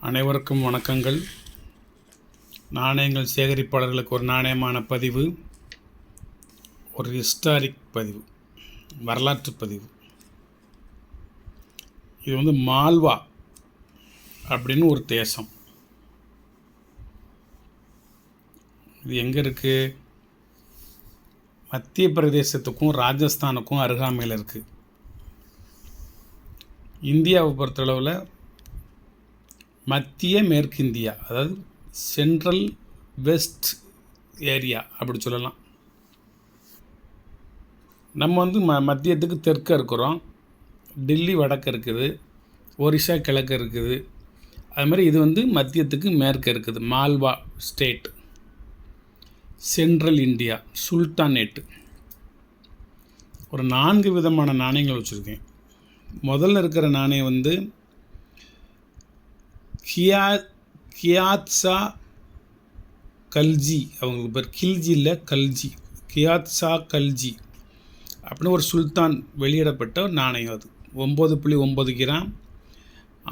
அனைவருக்கும் வணக்கங்கள். நாணயங்கள் சேகரிப்பாளர்களுக்கு ஒரு நாணயமான பதிவு, ஒரு ஹிஸ்டாரிக் பதிவு, வரலாற்று பதிவு. இது மால்வா அப்படின்னு ஒரு தேசம். இது எங்கே இருக்குது? மத்திய பிரதேசத்துக்கும் ராஜஸ்தானுக்கும் அருகாமையில் இருக்குது. இந்தியாவை பொறுத்தளவில் மத்திய மேற்கு இந்தியா, அதாவது சென்ட்ரல் வெஸ்ட் ஏரியா அப்படி சொல்லலாம். நம்ம மத்தியத்துக்கு தெற்கு இருக்கிறோம், டெல்லி வடக்கு இருக்குது, ஒரிசா கிழக்கு இருக்குது. அது மாதிரி இது மத்தியத்துக்கு மேற்கு இருக்குது. Malwa state, central India, sultanate. ஒரு 4 விதமான நாணயங்கள் வச்சுருக்கேன். முதல்ல இருக்கிற நாணயம் கியாத்சா கல்ஜி, அவங்களுக்கு பேர் கில்ஜி இல்லை, கல்ஜி. கியாத்சா கல்ஜி அப்படின்னு ஒரு சுல்தான் வெளியிடப்பட்ட ஒரு நாணயம். அது 9.9 கிராம்,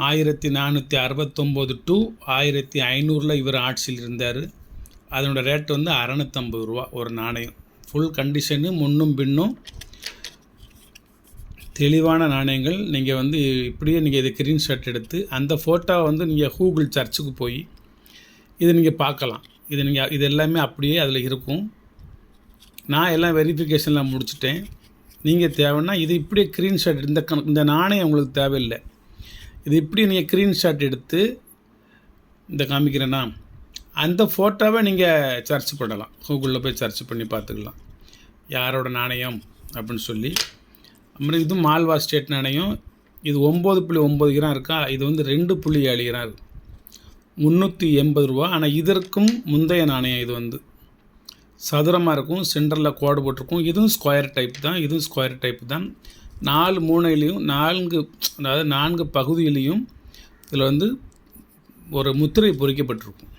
1469 to 1500 இவர் ஆட்சியில் இருந்தார். அதனோட ரேட்டு 650 ரூபா ஒரு நாணயம். ஃபுல் கண்டிஷனு, முன்னும் பின்னும் தெளிவான நாணயங்கள். நீங்கள் இப்படியே நீங்கள் இதை ஸ்க்ரீன்ஷாட் எடுத்து அந்த ஃபோட்டோவை நீங்கள் கூகுள் சர்ச்சுக்கு போய் இதை நீங்கள் பார்க்கலாம். இது எல்லாமே அப்படியே அதில் இருக்கும். நான் எல்லாம் வெரிஃபிகேஷன்லாம் முடிச்சுட்டேன். நீங்கள் தேவைன்னா இது இப்படியே ஸ்க்ரீன்ஷாட், இந்த நாணயம் உங்களுக்கு தேவையில்லை. இது இப்படி நீங்கள் ஸ்க்ரீன்ஷாட் எடுத்து இந்த காமிக்கிறேன்னா அந்த ஃபோட்டோவை நீங்கள் சர்ச் பண்ணலாம். கூகுளில் போய் சர்ச் பண்ணி பார்த்துக்கலாம் யாரோட நாணயம் அப்படின்னு சொல்லி. அப்புறம் இது மால்வா ஸ்டேட் நாணயம். இது 9.9 கிராம் இருக்கா. இது 2.7 கிராம் இருக்குது, 380 ரூபா. ஆனால் இதற்கும் முந்தைய நாணயம் இது சதுரமாக இருக்கும், சென்டரில் கோடு போட்டிருக்கும். இதுவும் ஸ்கொயர் டைப் தான், இதுவும் ஸ்கொயர் டைப் தான். 4 மூலையிலையும் 4 பகுதியிலையும் இதில் ஒரு முத்திரை பொறிக்கப்பட்டிருக்கும்.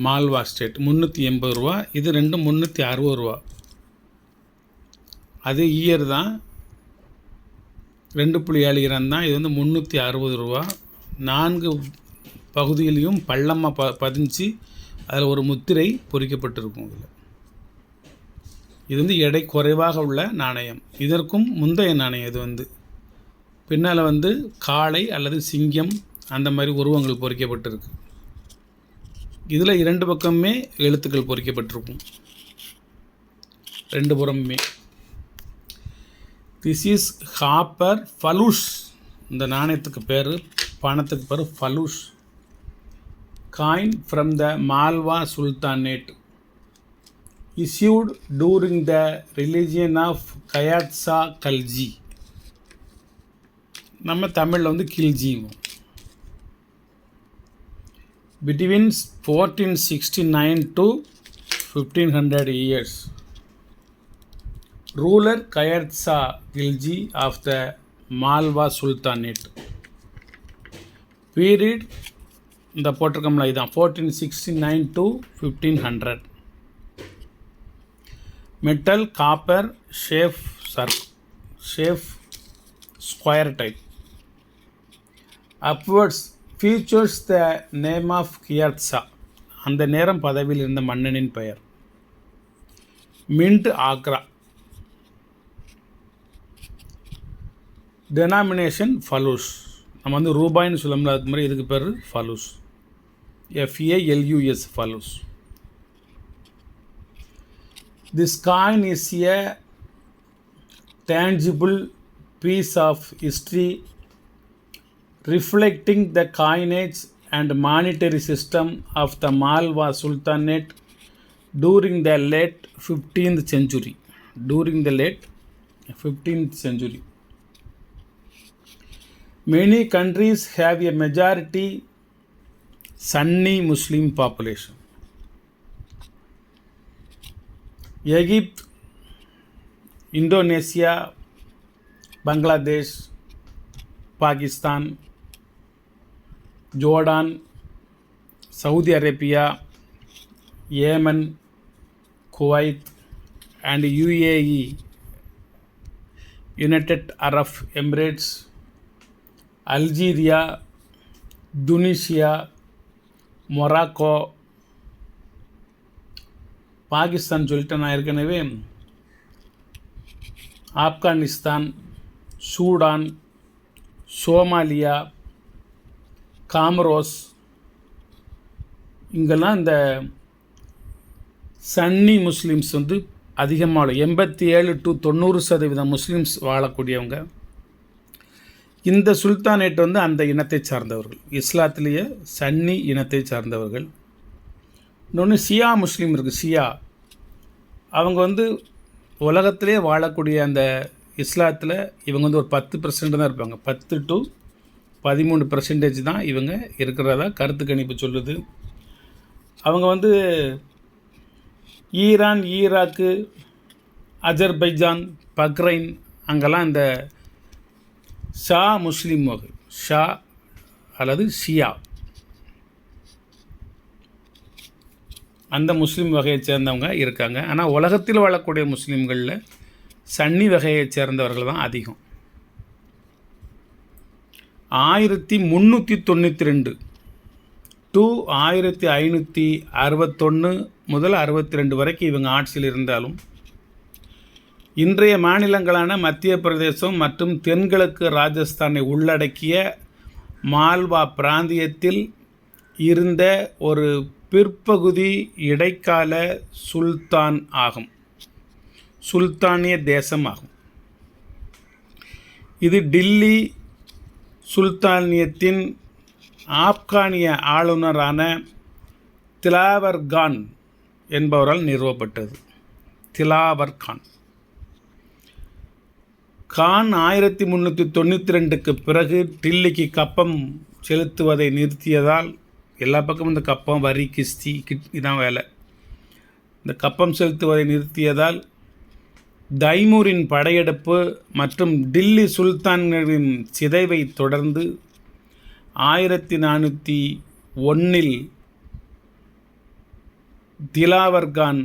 மால்வா ஸ்டேட் 380 ரூபா, இது 360 ரூபா. அது இயர் தான், 2.7 கிராம் தான். இது 360 ரூபா. 4 பகுதியிலையும் பள்ளமாக பதிஞ்சு அதில் ஒரு முத்திரை பொறிக்கப்பட்டிருக்கும். இது எடை குறைவாக உள்ள நாணயம். இதற்கும் முந்தைய நாணயம். இது பின்னால் காளை அல்லது சிங்கம் அந்த மாதிரி உருவங்கள் பொறிக்கப்பட்டிருக்கு. இதில் 2 பக்கமுமே எழுத்துக்கள் பொறிக்கப்பட்டிருக்கும், 2 புறமுமே. திஸ் இஸ் காப்பர் ஃபலூஸ். இந்த நாணயத்துக்கு பேர், பணத்துக்கு பேர் ஃபலூஸ். Coin from the Malwa sultanate, issued during the religion of கயாத்சா கல்ஜி. நம்ம தமிழில் Khilji. Between 1469 to 1500 years, ruler Kayatsa Khilji of the Malwa Sultanate. Period இந்த போட்டிருக்கோம்ல, இதுதான் 1469 to 1500. Metal copper, shape square type. Upwards features the name of கியாத்சா, அந்த நேரம் பதவியில் இருந்த மன்னனின் பெயர். மின்ட் ஆக்ரா. டெனாமினேஷன் ஃபலூஸ். நம்ம ரூபாய்னு சொல்லல, அது மாதிரி இதுக்கு பேர் ஃபலூஸ், FALUS, ஃபலூஸ். This coin is a tangible piece of history reflecting the coinage and monetary system of the Malwa Sultanate during the late 15th century. Many countries have a majority Sunni Muslim population. Egypt, Indonesia, Bangladesh, Pakistan, Jordan, Saudi Arabia, Yemen, Kuwait and UAE, United Arab Emirates, Algeria, Tunisia, Morocco, Pakistan சொல்லிட்டு நான் ஏற்கனவே, Afghanistan, Sudan, Somalia, Comoros, இங்கெல்லாம் இந்த Sunny Muslims வந்து அதிகமாக 87 to 90% Muslims வாழக்கூடியவங்க. இந்த sultanate வந்து அந்த இனத்தை சார்ந்தவர்கள், இஸ்லாத்திலேயே சன்னி இனத்தை சார்ந்தவர்கள். இன்னொன்று ஷியா முஸ்லீம் இருக்குது. ஷியா அவங்க வந்து உலகத்திலே வாழக்கூடிய அந்த இஸ்லாத்தில் இவங்க வந்து ஒரு 10% தான் இருப்பாங்க. 10 to 13% தான் இவங்க இருக்கிறதா கருத்து கணிப்பு சொல்லுது. அவங்க வந்து ஈரான், ஈராக்கு, அஜர்பைஜான், பக்ரைன் அங்கெல்லாம் இந்த ஷா முஸ்லீம் வகை, ஷா அல்லது ஷியா, அந்த முஸ்லீம் வகையை சேர்ந்தவங்க இருக்காங்க. ஆனால் உலகத்தில் வாழக்கூடிய முஸ்லீம்களில் சன்னி வகையை சேர்ந்தவர்கள் தான் அதிகம். 1392 to 1561 முதல் 62 வரைக்கும் இவங்க ஆட்சியில் இருந்தாலும், இன்றைய மாநிலங்களான மத்திய பிரதேசம் மற்றும் தென்கிழக்கு ராஜஸ்தானை உள்ளடக்கிய மால்வா பிராந்தியத்தில் இருந்த ஒரு பிற்பகுதி இடைக்கால சுல்தான் ஆகும், சுல்தானிய தேசம் ஆகும். இது டில்லி சுல்தானியத்தின் ஆப்கானிய ஆளுநரான திலாவர் கான் என்பவரால் நிறுவப்பட்டது. திலாவர் கான் 1392க்கு பிறகு டில்லிக்கு கப்பம் செலுத்துவதை நிறுத்தியதால், எல்லா பக்கமும் இந்த கப்பம், வரி, கிஸ்தி, இதான் வேலை. இந்த கப்பம் செலுத்துவதை நிறுத்தியதால் தைமூரின் படையெடுப்பு மற்றும் டில்லி சுல்தான்களின் சிதைவை தொடர்ந்து 1401 திலாவர் கான்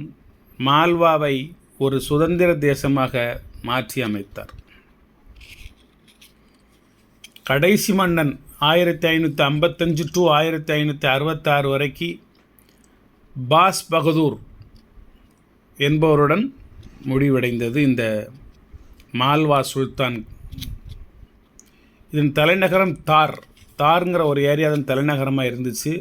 மால்வாவை ஒரு சுதந்திர தேசமாக மாற்றி அமைத்தார். கடைசி மன்னன் 1555 to 1566 வரைக்கும் பாஸ் பகதூர் என்பவருடன் முடிவடைந்தது இந்த மால்வா சுல்தான். இதன் தலைநகரம் தார்ங்கிற ஒரு ஏரியா அதன் தலைநகரமாக இருந்துச்சு.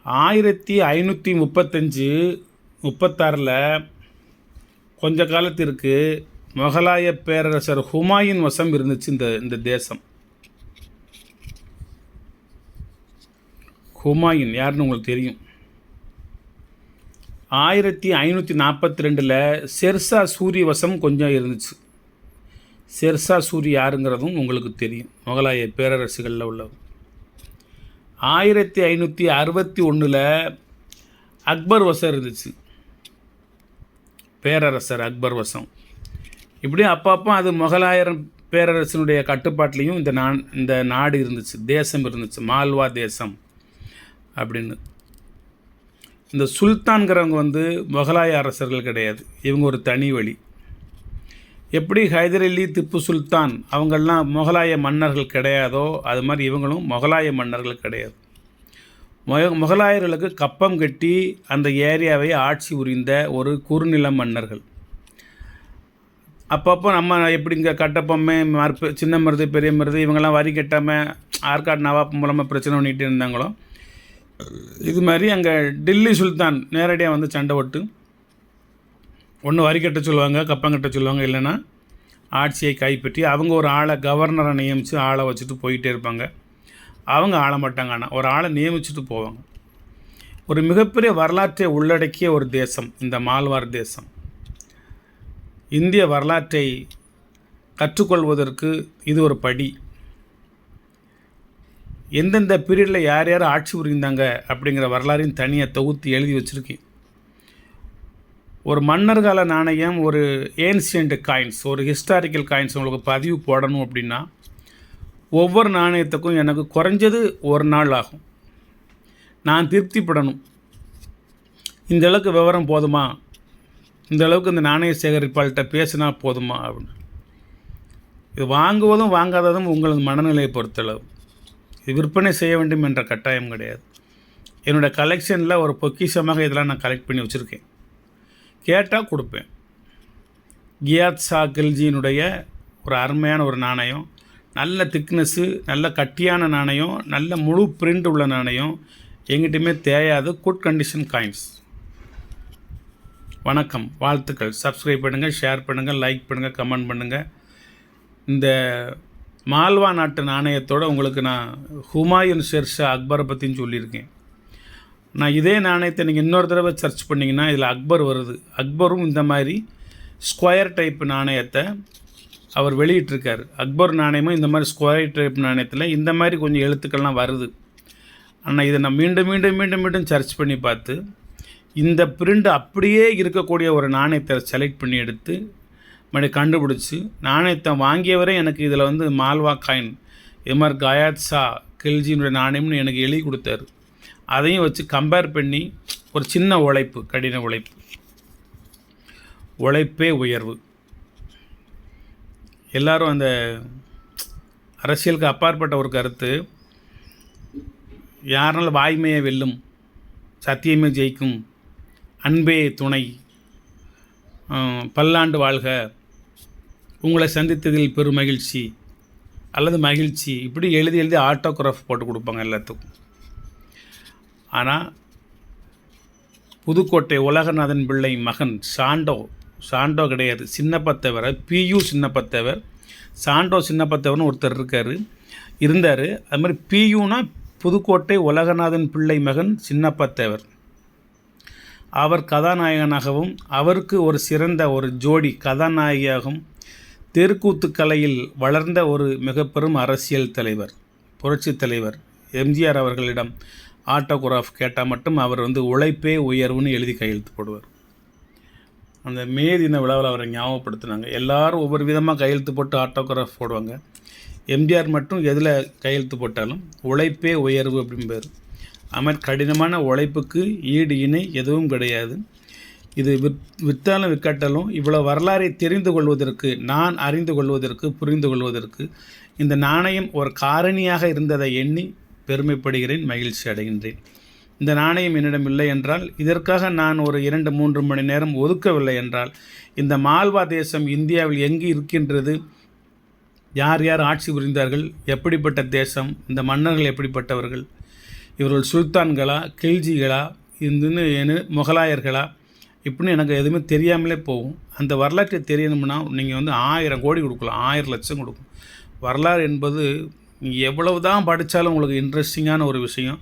1535-36 கொஞ்ச காலத்திற்கு முகலாய பேரரசர் ஹுமாயூன் வசம் இருந்துச்சு இந்த தேசம். ஹுமாயூன் யாருன்னு உங்களுக்கு தெரியும். 1542 ஷெர்ஷா சூரி வசம் கொஞ்சம் இருந்துச்சு. ஷெர்ஷா சூரி யாருங்கிறதும் உங்களுக்கு தெரியும், முகலாய பேரரசுகளில் உள்ளவர். 1561 அக்பர் வசம் இருந்துச்சு, பேரரசர் அக்பர் வசம். இப்படி அப்பப்போ அது முகலாயர் பேரரசனுடைய கட்டுப்பாட்டிலையும் இந்த நாடு இருந்துச்சு, தேசம் இருந்துச்சு, மால்வா தேசம் அப்படின்னு. இந்த சுல்தான்கிறவங்க வந்து முகலாய அரசர்கள் கிடையாது, இவங்க ஒரு தனி வழி. எப்படி ஹைதர் அலி, திப்பு சுல்தான் அவங்கெல்லாம் முகலாய மன்னர்கள் கிடையாதோ அது மாதிரி இவங்களும் முகலாய மன்னர்கள் கிடையாது. முகலாயர்களுக்கு கப்பம் கட்டி அந்த ஏரியாவை ஆட்சி புரிந்த ஒரு குறுநில மன்னர்கள். அப்பப்போ நம்ம எப்படி இங்கே கட்டப்பொம்மை, சின்ன மருது, பெரிய மருது இவங்கெல்லாம் வரி கட்டாமல் ஆற்காடு நவாப் மூலமாக பிரச்சனை பண்ணிகிட்டு இருந்தாங்களோ, இது மாதிரி அங்கே டில்லி சுல்தான் நேரடியாக வந்து சண்டை போட்டு ஒன்று வரி கட்ட சொல்லுவாங்க, கப்பம் கட்ட சொல்லுவாங்க, இல்லைன்னா ஆட்சியை கைப்பற்றி அவங்க ஒரு ஆளை, கவர்னரை நியமித்து ஆளை வச்சுட்டு போயிட்டே இருப்பாங்க. அவங்க ஆள மாட்டாங்க, ஆனால் ஒரு ஆளை நியமிச்சுட்டு போவாங்க. ஒரு மிகப்பெரிய வரலாற்றை உள்ளடக்கிய ஒரு தேசம் இந்த மால்வார் தேசம். இந்திய வரலாற்றை கற்றுக்கொள்வதற்கு இது ஒரு படி. எந்தெந்த பீரியடில் யார் யார் ஆட்சி புரிந்தாங்க அப்படிங்கிற வரலாறையும் தனியாக தொகுத்து எழுதி வச்சுருக்கேன். ஒரு மன்னர் கால நாணயம், ஒரு ஏன்சியன்ட் காயின்ஸ், ஒரு ஹிஸ்டாரிக்கல் காயின்ஸ் உங்களுக்கு பதிவு போடணும் அப்படின்னா ஒவ்வொரு நாணயத்துக்கும் எனக்கு குறைஞ்சது ஒரு நாள் ஆகும். நான் திருப்திப்படணும், இந்த அளவுக்கு விவரம் போதுமா, இந்த அளவுக்கு இந்த நாணய சேகரிப்பாள்கிட்ட பேசினா போதுமா அப்படின்னு. இது வாங்குவதும் வாங்காததும் உங்களது மனநிலையை பொறுத்தளவு. இது விற்பனை செய்ய வேண்டும் என்ற கட்டாயம் கிடையாது. என்னோடய கலெக்ஷனில் ஒரு பொக்கிஷமாக இதெல்லாம் நான் கலெக்ட் பண்ணி வச்சுருக்கேன். கேட்டால் கொடுப்பேன். கியாத் ஷா கில்ஜியினுடைய ஒரு அருமையான ஒரு நாணயம், நல்ல திக்னஸ்ஸு, நல்ல கட்டியான நாணயம், நல்ல முழு பிரிண்ட் உள்ள நாணயம், எங்கிட்டையுமே தேயாது. Good condition coins. வணக்கம், வாழ்த்துக்கள். சப்ஸ்கிரைப் பண்ணுங்கள், ஷேர் பண்ணுங்கள், லைக் பண்ணுங்கள், கமெண்ட் பண்ணுங்கள். இந்த மால்வா நாட்டு நாணயத்தோடு உங்களுக்கு நான் ஹுமாயூன் ஷெர்ஷா அக்பரை பற்றியும் சொல்லியிருக்கேன். நான் இதே நாணயத்தை நீங்கள் இன்னொரு தடவை சர்ச் பண்ணிங்கன்னா இதில் அக்பர் வருது. அக்பரும் இந்த மாதிரி ஸ்கொயர் டைப் நாணயத்தை அவர் வெளியிட்டிருக்கார். அக்பர் நாணயமும் இந்த மாதிரி ஸ்கொயர் டைப் நாணயத்தில் இந்த மாதிரி கொஞ்சம் எழுத்துக்கள்லாம் வருது. ஆனால் இதை நான் மீண்டும் மீண்டும் மீண்டும் மீண்டும் சர்ச் பண்ணி பார்த்து இந்த பிரிண்ட் அப்படியே இருக்கக்கூடிய ஒரு நாணயத்தை செலக்ட் பண்ணி எடுத்து மறுபடியும் கண்டுபிடிச்சி நாணயத்தை வாங்கியவரே எனக்கு இதில் வந்து மால்வா காயின் இது மாதிரி கியாத் ஷா கில்ஜியினுடைய நாணயம்னு எனக்கு எழுதி கொடுத்தாரு. அதையும் வச்சு கம்பேர் பண்ணி ஒரு சின்ன உழைப்பு, கடின உழைப்பு, உழைப்பே உயர்வு. எல்லாரும் அந்த அரசியலுக்கு அப்பாற்பட்ட ஒரு கருத்து, யாருனாலும் வாய்மையை வெல்லும், சத்தியமே ஜெயிக்கும், அன்பே துணை, பல்லாண்டு வாழ்க, உங்களை சந்தித்ததில் பெரும் மகிழ்ச்சி அல்லது மகிழ்ச்சி, இப்படி எழுதி எழுதி ஆட்டோகிராஃப் போட்டு கொடுப்பாங்க எல்லாத்துக்கும். ஆனால் புதுக்கோட்டை உலகநாதன் பிள்ளை மகன் சாண்டோ கிடையாது, சின்னப்பத்தேவர், பியு சின்னப்பத்தேவர், சாண்டோ சின்னப்பத்தேவர்னு ஒருத்தர் இருந்தார். அது மாதிரி பியுனா புதுக்கோட்டை உலகநாதன் பிள்ளை மகன் சின்னப்பத்தேவர். அவர் கதாநாயகனாகவும் அவருக்கு ஒரு சிறந்த ஒரு ஜோடி கதாநாயகியாகவும் தெருக்கூத்து கலையில் வளர்ந்த ஒரு மிக பெரும் அரசியல் தலைவர், புரட்சி தலைவர் எம்ஜிஆர் அவர்களிடம் ஆட்டோகிராஃப் கேட்டால் மட்டும் அவர் வந்து உழைப்பே உயர்வுன்னு எழுதி கையெழுத்து போடுவார். அந்த மே தின விழாவில் அவரை ஞாபகப்படுத்தினாங்க. எல்லோரும் ஒவ்வொரு விதமாக கையெழுத்து போட்டு ஆட்டோகிராஃப் போடுவாங்க. எம்ஜிஆர் மட்டும் எதில் கையெழுத்து போட்டாலும் உழைப்பே உயர்வு அப்படிம்பார். அது மாதிரி கடினமான உழைப்புக்கு ஈடு இணை எதுவும் கிடையாது. இது விற்றாலும் விற்காட்டாலும் இவ்வளோ வரலாறை தெரிந்து கொள்வதற்கு, நான் அறிந்து கொள்வதற்கு, புரிந்து கொள்வதற்கு இந்த நாணயம் ஒரு காரணியாக இருந்ததை எண்ணி பெருமைப்படுகிறேன், மகிழ்ச்சி அடைகின்றேன். இந்த நாணயம் என்னிடம் இல்லை என்றால், இதற்காக நான் ஒரு 2-3 மணி நேரம் ஒதுக்கவில்லை என்றால், இந்த மால்வா தேசம் இந்தியாவில் எங்கு இருக்கின்றது, யார் யார் ஆட்சி புரிந்தார்கள், எப்படிப்பட்ட தேசம், இந்த மன்னர்கள் எப்படிப்பட்டவர்கள், இவர்கள் சுல்தான்களா, கில்ஜிகளா, இதுன்னு முகலாயர்களா, இப்படின்னு எனக்கு எதுவுமே தெரியாமலே போகும். அந்த வரலாற்றை தெரியணும்னா நீங்கள் வந்து 1000 கோடி கொடுக்கலாம், 1000 லட்சம் கொடுக்கும். வரலாறு என்பது நீங்கள் எவ்வளவு தான் படித்தாலும் உங்களுக்கு இன்ட்ரெஸ்டிங்கான ஒரு விஷயம்.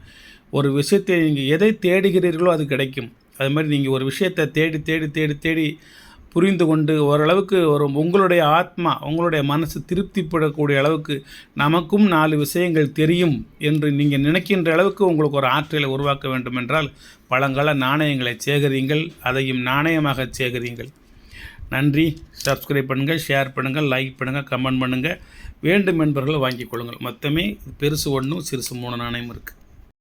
ஒரு விஷயத்தை நீங்கள் எதை தேடுகிறீர்களோ அது கிடைக்கும். அது மாதிரி நீங்கள் ஒரு விஷயத்தை தேடி தேடி தேடி தேடி புரிந்து கொண்டு ஓரளவுக்கு உங்களுடைய ஆத்மா, உங்களுடைய மனசு திருப்திப்படக்கூடிய அளவுக்கு நமக்கும் 4 விஷயங்கள் தெரியும் என்று நீங்கள் நினைக்கின்ற அளவுக்கு உங்களுக்கு ஒரு ஆற்றலை உருவாக்க வேண்டும் என்றால் பழங்கால நாணயங்களை சேகரியுங்கள், அதையும் நாணயமாக சேகரியுங்கள். நன்றி. சப்ஸ்கிரைப் பண்ணுங்கள், ஷேர் பண்ணுங்கள், லைக் பண்ணுங்கள், கமெண்ட் பண்ணுங்கள். வேண்டும் என்பவர்கள் வாங்கிக் கொள்ளுங்கள். மொத்தமே பெருசு 1, சிறுசு 3 நாணயம் இருக்குது.